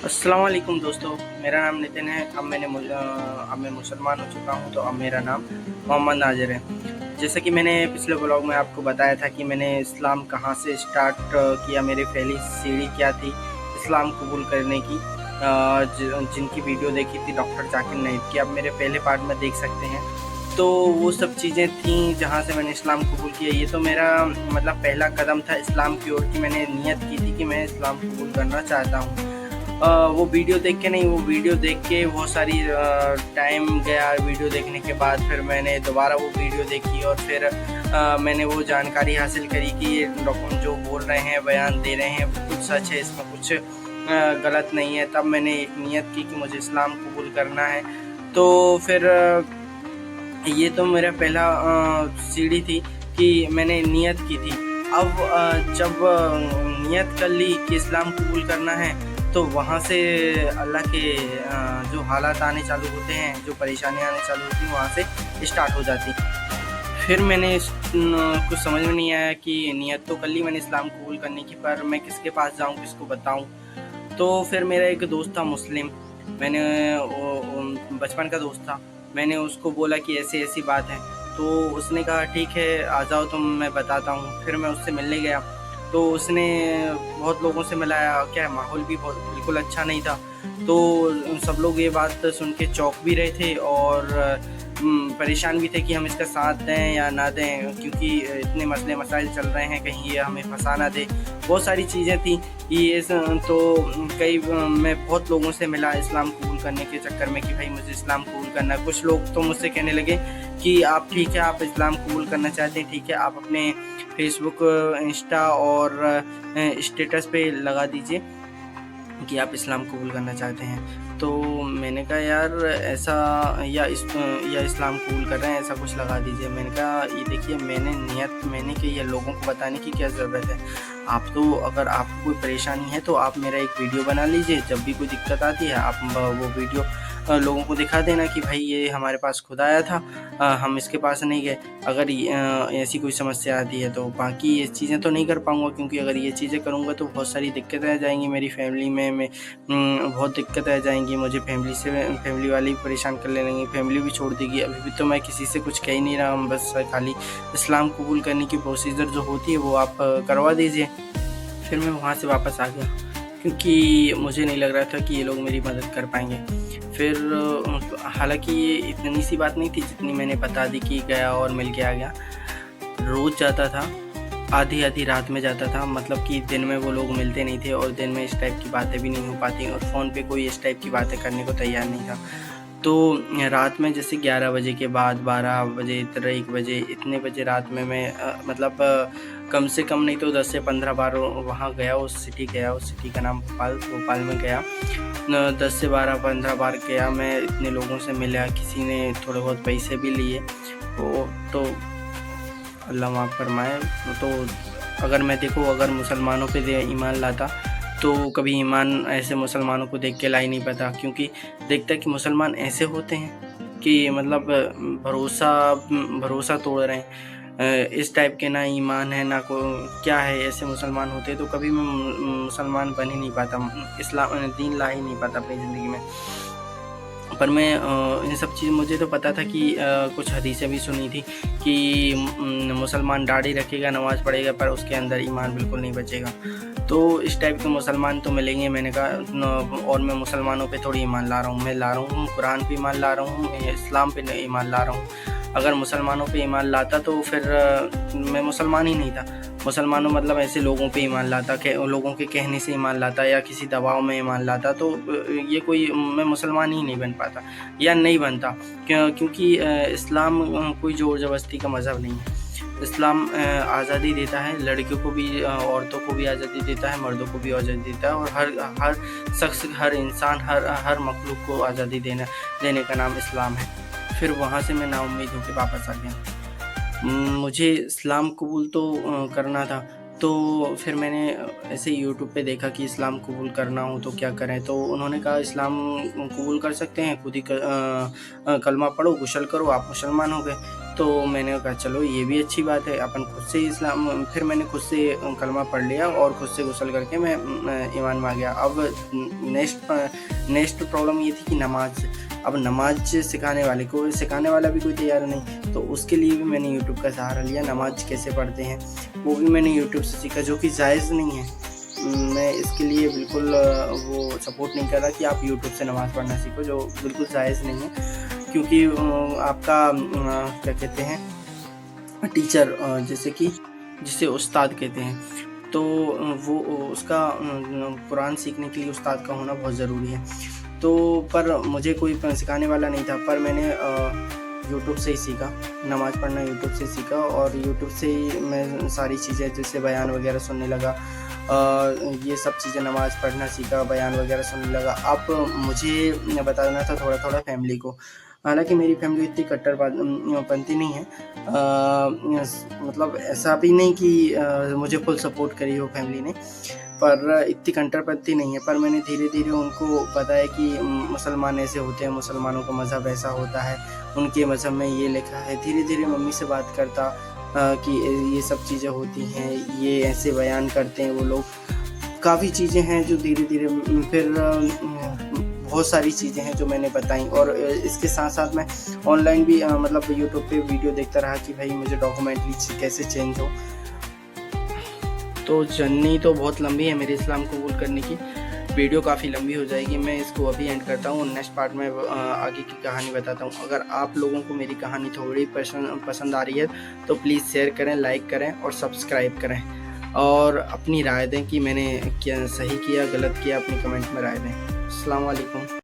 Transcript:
अस्सलाम वालेकुम दोस्तों, मेरा नाम नितिन है। अब मैं मुसलमान हो चुका हूँ, तो अब मेरा नाम मोहम्मद नाज़िर है। जैसा कि मैंने पिछले ब्लॉग में आपको बताया था कि मैंने इस्लाम कहाँ से स्टार्ट किया, मेरी पहली सीढ़ी क्या थी इस्लाम कबूल करने की। जिनकी वीडियो देखी थी डॉक्टर जाकिर नाइक की, आप मेरे पहले पार्ट में देख सकते हैं। तो वो सब चीज़ें थी जहाँ से मैंने इस्लाम कबूल किया। ये तो मेरा मतलब पहला कदम था इस्लाम की ओर, कि मैंने नियत की थी कि मैं इस्लाम कबूल करना चाहता हूँ। वो वीडियो देख के नहीं, वो वीडियो देख के बहुत सारी टाइम गया। वीडियो देखने के बाद फिर मैंने दोबारा वो वीडियो देखी और फिर मैंने वो जानकारी हासिल करी कि ये डॉक्टर जो बोल रहे हैं, बयान दे रहे हैं, कुछ सच है, इसमें कुछ गलत नहीं है। तब मैंने एक नियत की कि मुझे इस्लाम कबूल करना है। तो फिर ये तो मेरा पहला सीढ़ी थी कि मैंने नियत की थी। अब जब नियत कर ली कि इस्लाम कबूल करना है, तो वहाँ से अल्लाह के जो हालात आने चालू होते हैं, जो परेशानियाँ आने चालू होती हैं, वहाँ से स्टार्ट हो जाती। फिर मैंने कुछ समझ में नहीं आया कि नियत तो कर ली मैंने इस्लाम कबूल करने की, पर मैं किसके पास जाऊँ, किसको बताऊँ। तो फिर मेरा एक दोस्त था मुस्लिम, मैंने बचपन का दोस्त था। मैंने उसको बोला कि ऐसी-ऐसी बात है, तो उसने कहा ठीक है, आ जाओ तुम, मैं बताता हूँ। फिर मैं उससे मिलने गया, तो उसने बहुत लोगों से मिलाया, क्या है माहौल भी बहुत बिल्कुल अच्छा नहीं था। तो सब लोग ये बात सुन के चौंक भी रहे थे और परेशान भी थे कि हम इसका साथ दें या ना दें, क्योंकि इतने मसले मसाइल चल रहे हैं, कहीं ये हमें फंसा ना दे। बहुत सारी चीज़ें थी ये तो कई मैं बहुत लोगों से मिला इस्लाम कबूल करने के चक्कर में कि भाई मुझे इस्लाम कबूल करना है। कुछ लोग तो मुझसे कहने लगे कि आप ठीक है, आप इस्लाम कबूल करना चाहते हैं, ठीक है, आप अपने फेसबुक, इंस्टा और स्टेटस पे लगा दीजिए कि आप इस्लाम कबूल करना चाहते हैं। तो मैंने कहा यार ऐसा, या इस्लाम कबूल कर रहे हैं, ऐसा कुछ लगा दीजिए। मैंने कहा ये देखिए, मैंने कि ये लोगों को बताने की क्या ज़रूरत है। आप तो, अगर आपको कोई परेशानी है तो आप मेरा एक वीडियो बना लीजिए, जब भी कोई दिक्कत आती है आप वो वीडियो लोगों को दिखा देना कि भाई ये हमारे पास खुद आया था, हम इसके पास नहीं गए। अगर ऐसी कोई समस्या आती है तो बाकी ये चीज़ें तो नहीं कर पाऊँगा, क्योंकि अगर ये चीज़ें करूँगा तो बहुत सारी दिक्कतें आ जाएँगी मेरी फैमिली में। बहुत दिक्कतें आ जाएँगी, मुझे फैमिली वाले ही परेशान कर लेंगे, फैमिली भी छोड़ देगी। अभी भी तो मैं किसी से कुछ कह ही नहीं रहा हूँ, बस खाली इस्लाम कबूल करने की प्रोसीजर जो होती है वो आप करवा दीजिए। फिर मैं वहाँ से वापस आ गया, क्योंकि मुझे नहीं लग रहा था कि ये लोग मेरी मदद कर पाएँगे। फिर हालाँकि ये इतनी सी बात नहीं थी जितनी मैंने बता दी कि गया और मिल के आ गया। रोज़ जाता था, आधी-आधी रात में जाता था, मतलब कि दिन में वो लोग मिलते नहीं थे और दिन में इस टाइप की बातें भी नहीं हो पाती, और फ़ोन पे कोई इस टाइप की बातें करने को तैयार नहीं था। तो रात में जैसे 11 बजे के बाद 12 बजे, तर 1 बजे, इतने बजे रात में मैं मतलब कम से कम नहीं तो 10 से 15 बार वहाँ गया, उस सिटी का नाम भोपाल में गया। 10 से 12-15 बार गया मैं, इतने लोगों से मिला, किसी ने थोड़े बहुत पैसे भी लिए। वो तो अल्लाह माफ़ फरमाए। तो अगर मैं देखूँ, अगर मुसलमानों पे ईमान लाता तो कभी ईमान ऐसे मुसलमानों को देख के ला ही नहीं पाता, क्योंकि देखता कि मुसलमान ऐसे होते हैं कि मतलब भरोसा तोड़ रहे हैं। इस टाइप के ना ईमान है ना को क्या है, ऐसे मुसलमान होते तो कभी मैं मुसलमान बन ही नहीं पाता, इस्लाम दीन ला ही नहीं पाता अपनी ज़िंदगी में। पर मैं इन सब चीज़ मुझे तो पता था कि कुछ हदीसें भी सुनी थी कि मुसलमान दाढ़ी रखेगा, नमाज़ पढ़ेगा, पर उसके अंदर ईमान बिल्कुल नहीं बचेगा। तो इस टाइप के मुसलमान तो मिलेंगे। मैंने कहा और मैं मुसलमानों पे थोड़ी ईमान ला रहा हूँ, मैं ला रहा हूँ कुरान पे ईमान ला रहा हूँ, इस्लाम पे ईमान ला रहा हूँ। अगर मुसलमानों पे ईमान लाता तो फिर मैं मुसलमान ही नहीं था। मुसलमानों मतलब ऐसे लोगों पे ईमान लाता, लोगों के कहने से ईमान लाता या किसी दबाव में ईमान लाता, तो ये कोई मैं मुसलमान ही नहीं बन पाता या नहीं बनता। क्योंकि इस्लाम कोई ज़ोर ज़बरदस्ती का मज़हब नहीं है। इस्लाम आज़ादी देता है, लड़कियों को भी, औरतों को भी आज़ादी देता है, मर्दों को भी आज़ादी देता है, और हर शख्स, हर इंसान, हर मखलूक को आज़ादी देने का नाम इस्लाम है। फिर वहाँ से मैं नाउम्मीद होके वापस आ गया। मुझे इस्लाम कबूल तो करना था, तो फिर मैंने ऐसे यूट्यूब पे देखा कि इस्लाम कबूल करना हो तो क्या करें। तो उन्होंने कहा इस्लाम कबूल कर सकते हैं, खुद ही कलमा पढ़ो, गुस्ल करो, आप मुसलमान हो गए। तो मैंने कहा चलो ये भी अच्छी बात है, अपन खुद से इस्लाम, फिर मैंने खुद से कलमा पढ़ लिया और खुद से गुस्ल करके मैं ईमान में आ गया। अब नेक्स्ट प्रॉब्लम ये थी कि नमाज, अब नमाज सिखाने वाला भी कोई तैयार नहीं, तो उसके लिए भी मैंने यूट्यूब का सहारा लिया। नमाज कैसे पढ़ते हैं वो भी मैंने यूट्यूब से सीखा, जो कि जायज़ नहीं है। मैं इसके लिए बिल्कुल वो सपोर्ट नहीं कर रहा कि आप यूट्यूब से नमाज़ पढ़ना सीखो, जो बिल्कुल जायज़ नहीं है। क्योंकि आपका क्या कहते हैं टीचर, जैसे कि जिसे उस्ताद कहते हैं, तो वो उसका कुरान सीखने के लिए उस्ताद का होना बहुत ज़रूरी है। तो पर मुझे कोई सिखाने वाला नहीं था, पर मैंने यूट्यूब से ही सीखा, नमाज़ पढ़ना यूट्यूब से सीखा, और यूट्यूब से ही मैं सारी चीज़ें जैसे बयान वगैरह सुनने लगा, ये सब चीज़ें नमाज़ पढ़ना सीखा, बयान वगैरह सुनने लगा। अब मुझे बताना था थोड़ा थोड़ा फैमिली को, हालांकि मेरी फैमिली इतनी कट्टरपंथी नहीं है, मतलब ऐसा भी नहीं कि मुझे फुल सपोर्ट करी हो फैमिली ने, पर इतनी कट्टरपंथी नहीं है। पर मैंने धीरे धीरे उनको बताया कि मुसलमान ऐसे होते हैं, मुसलमानों का मज़हब ऐसा होता है, उनके मज़हब में ये लिखा है। धीरे धीरे मम्मी से बात करता कि ये सब चीज़ें होती हैं, ये ऐसे बयान करते हैं वो लोग, काफ़ी चीज़ें हैं जो धीरे धीरे फिर बहुत सारी चीज़ें हैं जो मैंने बताई। और इसके साथ साथ मैं ऑनलाइन भी मतलब यूट्यूब पे वीडियो देखता रहा कि भाई मुझे डॉक्यूमेंट्री कैसे चेंज हो। तो जर्नी तो बहुत लंबी है मेरे इस्लाम कबूल करने की, वीडियो काफ़ी लंबी हो जाएगी, मैं इसको अभी एंड करता हूँ। नेक्स्ट पार्ट में आगे की कहानी बताता हूँ। अगर आप लोगों को मेरी कहानी थोड़ी पसंद आ रही है तो प्लीज़ शेयर करें, लाइक करें और सब्सक्राइब करें, और अपनी राय दें कि मैंने क्या सही किया गलत किया, अपनी कमेंट में राय दें। अस्सलाम वालेकुम।